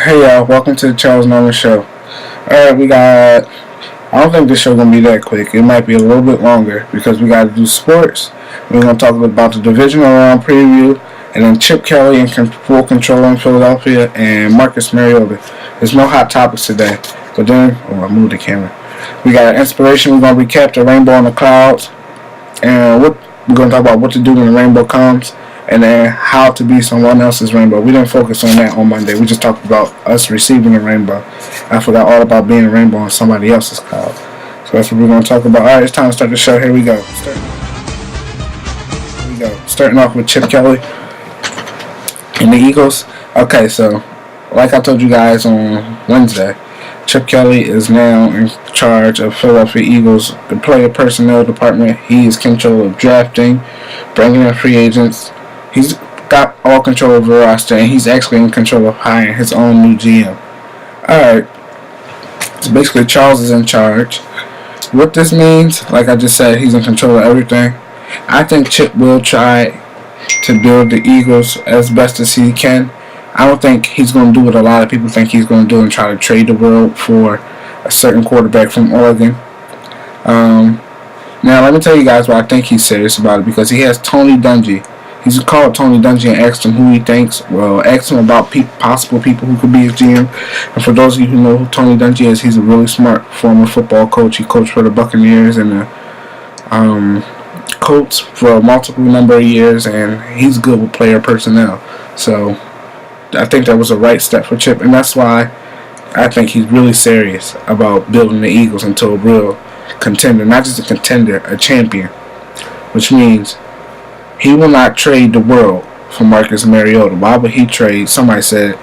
Hey y'all, welcome to the Charles Norman Show. Alright, I don't think this show gonna be that quick. It might be a little bit longer because we gotta do sports. We're gonna talk about the divisional round preview, and then Chip Kelly in full control in Philadelphia, and Marcus Mariota. There's no hot topics today, but then, I moved the camera. We got an inspiration. We're gonna recap the rainbow in the clouds, and we're gonna talk about what to do when the rainbow comes, and then how to be someone else's rainbow. We didn't focus on that on Monday. We just talked about us receiving a rainbow. I forgot all about being a rainbow on somebody else's cloud. So that's what we're going to talk about. All right, it's time to start the show. Here we go. Starting off with Chip Kelly and the Eagles. Okay, so like I told you guys on Wednesday, Chip Kelly is now in charge of Philadelphia Eagles, the player personnel department. He is in control of drafting, bringing in free agents. He's got all control of the roster, and he's actually in control of hiring his own new GM. Alright, so basically Charles is in charge. What this means, like I just said, he's in control of everything. I think Chip will try to build the Eagles as best as he can. I don't think he's going to do what a lot of people think he's going to do and try to trade the world for a certain quarterback from Oregon. Now, let me tell you guys why I think he's serious about it, because he has Tony Dungy. He's called Tony Dungy and asked him who he thinks. Well, asked him about possible people who could be his GM. And for those of you who know who Tony Dungy is, he's a really smart former football coach. He coached for the Buccaneers and the Colts for a multiple number of years, and he's good with player personnel. So I think that was a right step for Chip, and that's why I think he's really serious about building the Eagles into a real contender. Not just a contender, a champion. Which means he will not trade the world for Marcus Mariota. Why would he trade, somebody said,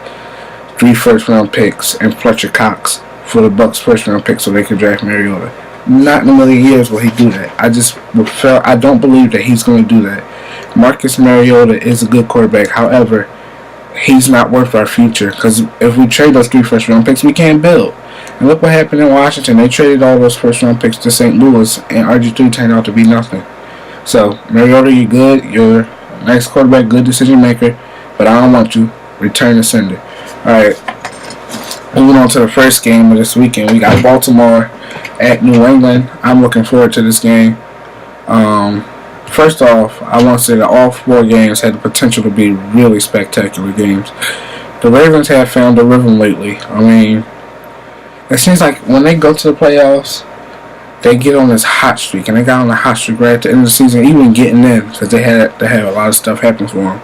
3 first-round picks and Fletcher Cox for the Bucs' first-round pick so they could draft Mariota? Not in a million years will he do that. I don't believe that he's going to do that. Marcus Mariota is a good quarterback. However, he's not worth our future, because if we trade those 3 first-round picks, we can't build. And look what happened in Washington. They traded all those first-round picks to St. Louis, and RG3 turned out to be nothing. So, Mariota, you're good. You're a nice quarterback, good decision maker, but I don't want you. Return to sender. Alright. Moving on to the first game of this weekend. We got Baltimore at New England. I'm looking forward to this game. First off, I want to say that all 4 games had the potential to be really spectacular games. The Ravens have found a rhythm lately. I mean, it seems like when they go to the playoffs, they get on this hot streak, and they got on the hot streak right at the end of the season, even getting in, because they had to have a lot of stuff happen for them.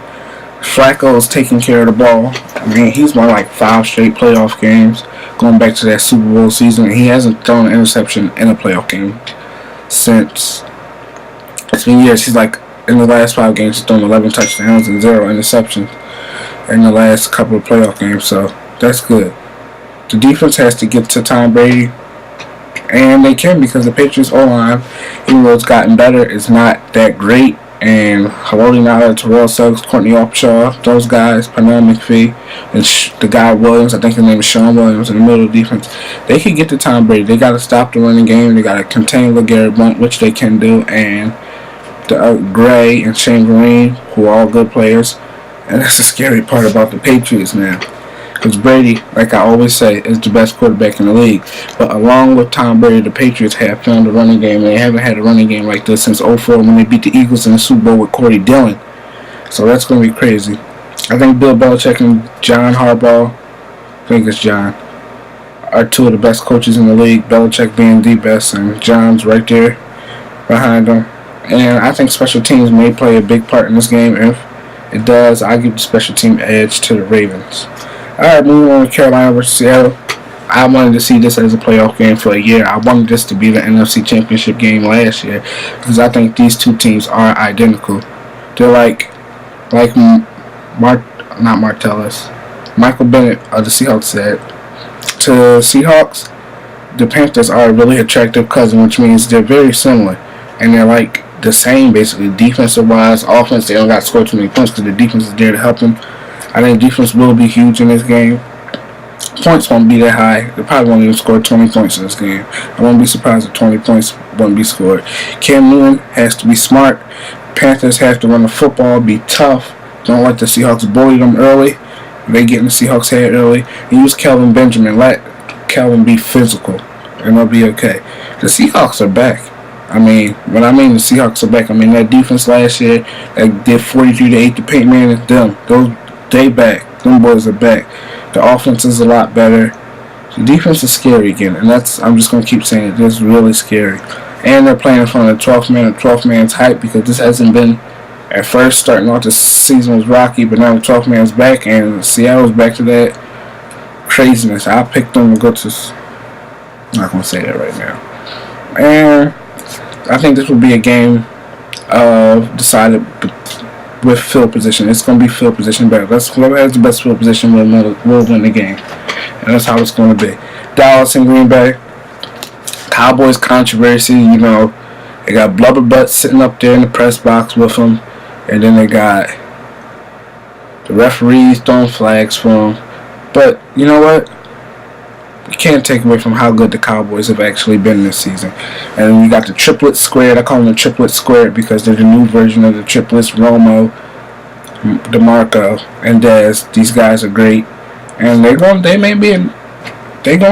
Flacco is taking care of the ball. I mean, he's won like 5 straight playoff games, going back to that Super Bowl season. He hasn't thrown an interception in a playoff game since, it's been years. He's like, in the last 5 games, he's thrown 11 touchdowns and 0 interceptions in the last couple of playoff games, so that's good. The defense has to get to Tom Brady, and they can, because the Patriots O-line, even though it's gotten better, is not that great. And Haloti Ngata, Terrell Suggs, Courtney Upshaw, those guys, Pernell McPhee, and the guy Williams, I think his name is Sean Williams, in the middle of the defense, they can get to Tom Brady. They got to stop the running game. They got to contain LeGarrette Blount, which they can do, and Gray and Shane Vereen, who are all good players. And that's the scary part about the Patriots now. Because Brady, like I always say, is the best quarterback in the league. But along with Tom Brady, the Patriots have found a running game. They haven't had a running game like this since 2004 when they beat the Eagles in the Super Bowl with Corey Dillon. So that's going to be crazy. I think Bill Belichick and John Harbaugh, I think it's John, are 2 of the best coaches in the league. Belichick being the best, and John's right there behind them. And I think special teams may play a big part in this game. If it does, I give the special team edge to the Ravens. Alright, moving on to Carolina versus Seattle. I wanted to see this as a playoff game for a year. I wanted this to be the NFC Championship game last year, because I think these 2 teams are identical. They're like Michael Bennett of the Seahawks said. To Seahawks, the Panthers are a really attractive cousin, which means they're very similar. And they're like the same, basically, defensive-wise. Offense, they don't got to score too many points because the defense is there to help them. I think defense will be huge in this game. Points won't be that high. They probably won't even score 20 points in this game. I won't be surprised if 20 points won't be scored. Cam Newton has to be smart. Panthers have to run the football, be tough. Don't let the Seahawks bully them early. They get in the Seahawks' head early and use Kelvin Benjamin. Let Kelvin be physical, and they'll be okay. The Seahawks are back. I mean, when I mean the Seahawks are back, I mean that defense last year that did 43-8 to Peyton Manning. They back. Them boys are back. The offense is a lot better. The defense is scary again, and I'm just gonna keep saying it. It's really scary. And they're playing in front of the 12th man. The 12th man's hype because this hasn't been. At first, starting off the season was rocky, but now the 12th man's back, and Seattle's back to that craziness. I picked them to go to. I'm not gonna say that right now. And I think this will be a game decided with field position. It's going to be field position battle. Whoever has the best field position will win the game. And that's how it's going to be. Dallas and Green Bay. Cowboys controversy, you know. They got Blubberbutt sitting up there in the press box with them. And then they got the referees throwing flags for them. But, you know what? You can't take away from how good the Cowboys have actually been this season. And you got the triplet squared. I call them the triplet squared because they're the new version of the triplets. Romo, DeMarco, and Dez. These guys are great. And they're gonna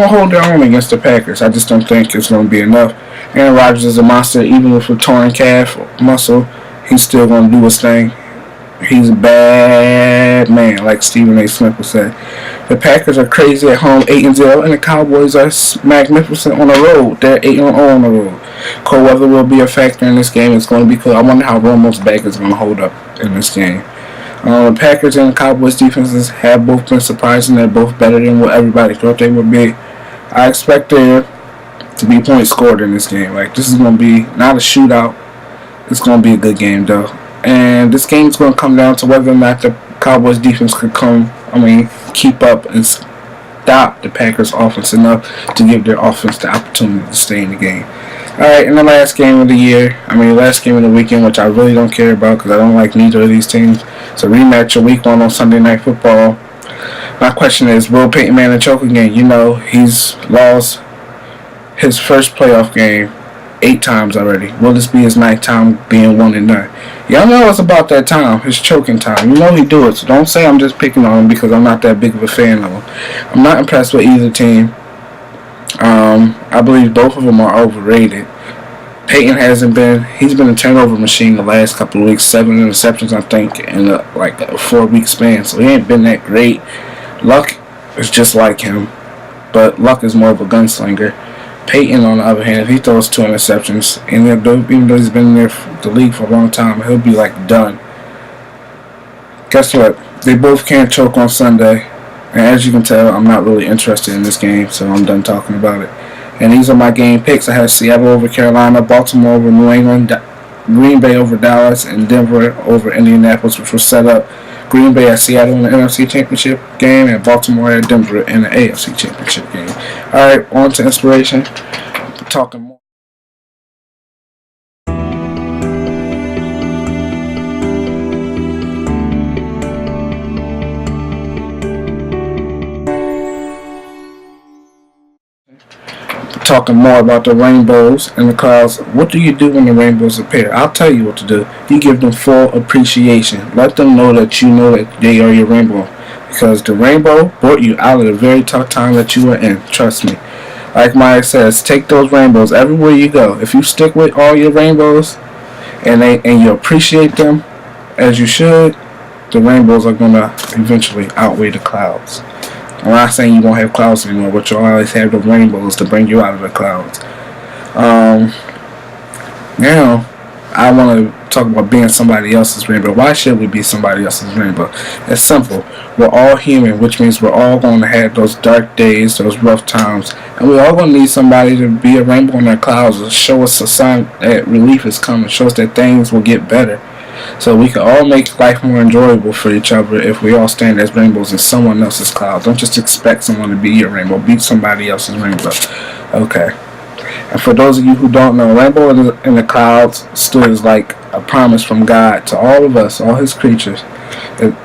hold their own against the Packers. I just don't think it's gonna be enough. Aaron Rodgers is a monster, even with a torn calf muscle. He's still gonna do his thing. He's a bad man, like Stephen A. Smith would say. The Packers are crazy at home, 8-0, and the Cowboys are magnificent on the road. They're 8-0 on the road. Cold weather will be a factor in this game. It's going to be cool. I wonder how Romo's back is going to hold up in this game. The Packers and the Cowboys defenses have both been surprising. They're both better than what everybody thought they would be. I expect there to be points scored in this game. Like, this is going to be not a shootout. It's going to be a good game, though. And this game is going to come down to whether or not the Cowboys defense could keep up and stop the Packers offense enough to give their offense the opportunity to stay in the game. Alright, in the last game of the weekend, which I really don't care about because I don't like neither of these teams. It's a rematch of week 1 on Sunday Night Football. My question is, will Peyton Manning choke again? You know, he's lost his first playoff game 8 times already. Will this be his 9th time being 1-9? Y'all know it's about that time, his choking time. You know he do it, so don't say I'm just picking on him because I'm not that big of a fan of him. I'm not impressed with either team. I believe both of them are overrated. Peyton he's been a turnover machine the last couple of weeks. 7 interceptions, I think, in a 4-week span, so he ain't been that great. Luck is just like him, but Luck is more of a gunslinger. Peyton, on the other hand, if he throws 2 interceptions, and even though he's been in the league for a long time, he'll be done. Guess what? They both can't choke on Sunday, and as you can tell, I'm not really interested in this game, so I'm done talking about it. And these are my game picks. I have Seattle over Carolina, Baltimore over New England, Green Bay over Dallas, and Denver over Indianapolis, which will set up Green Bay at Seattle in the NFC Championship game, and Baltimore at Denver in the AFC Championship game. Alright, on to inspiration. Talking more. Talking more about the rainbows and the clouds. What do you do when the rainbows appear? I'll tell you what to do. You give them full appreciation. Let them know that you know that they are your rainbow. Because the rainbow brought you out of the very tough time that you were in. Trust me. Like Maya says, take those rainbows everywhere you go. If you stick with all your rainbows and you appreciate them as you should, the rainbows are going to eventually outweigh the clouds. I'm not saying you won't have clouds anymore, but you'll always have the rainbows to bring you out of the clouds. Now, I want to talk about being somebody else's rainbow. Why should we be somebody else's rainbow? It's simple. We're all human, which means we're all going to have those dark days, those rough times. And we're all going to need somebody to be a rainbow in their clouds to show us a sign that relief is coming, show us that things will get better. So we can all make life more enjoyable for each other if we all stand as rainbows in someone else's cloud. Don't just expect someone to be your rainbow. Be somebody else's rainbow. Okay. And for those of you who don't know, rainbow in the clouds stood as like a promise from God to all of us, all his creatures, that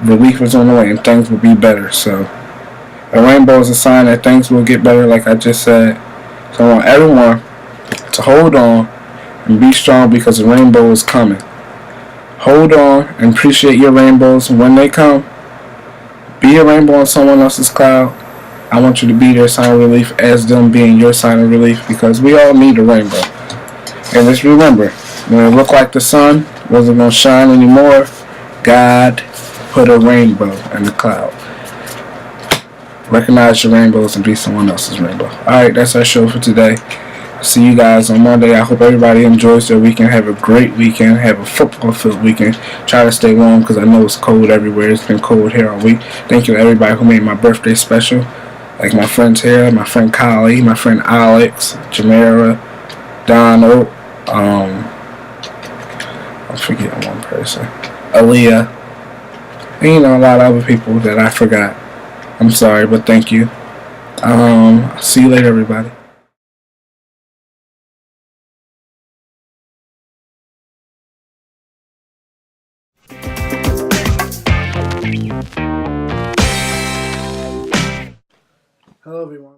relief is on the way and things will be better. So a rainbow is a sign that things will get better, like I just said. So I want everyone to hold on and be strong because the rainbow is coming. Hold on and appreciate your rainbows when they come. Be a rainbow on someone else's cloud. I want you to be their sign of relief as them being your sign of relief, because we all need a rainbow. And just remember, when it looked like the sun wasn't going to shine anymore, God put a rainbow in the cloud. Recognize your rainbows and be someone else's rainbow. Alright, that's our show for today. See you guys on Monday. I hope everybody enjoys their weekend. Have a great weekend. Have a football-filled weekend. Try to stay warm because I know it's cold everywhere. It's been cold here all week. Thank you to everybody who made my birthday special. Like my friends here, my friend Kylie, my friend Alex, Jamera, Donald, I'm forgetting one person, Aaliyah, and a lot of other people that I forgot. I'm sorry, but thank you. See you later, everybody. Hello, everyone.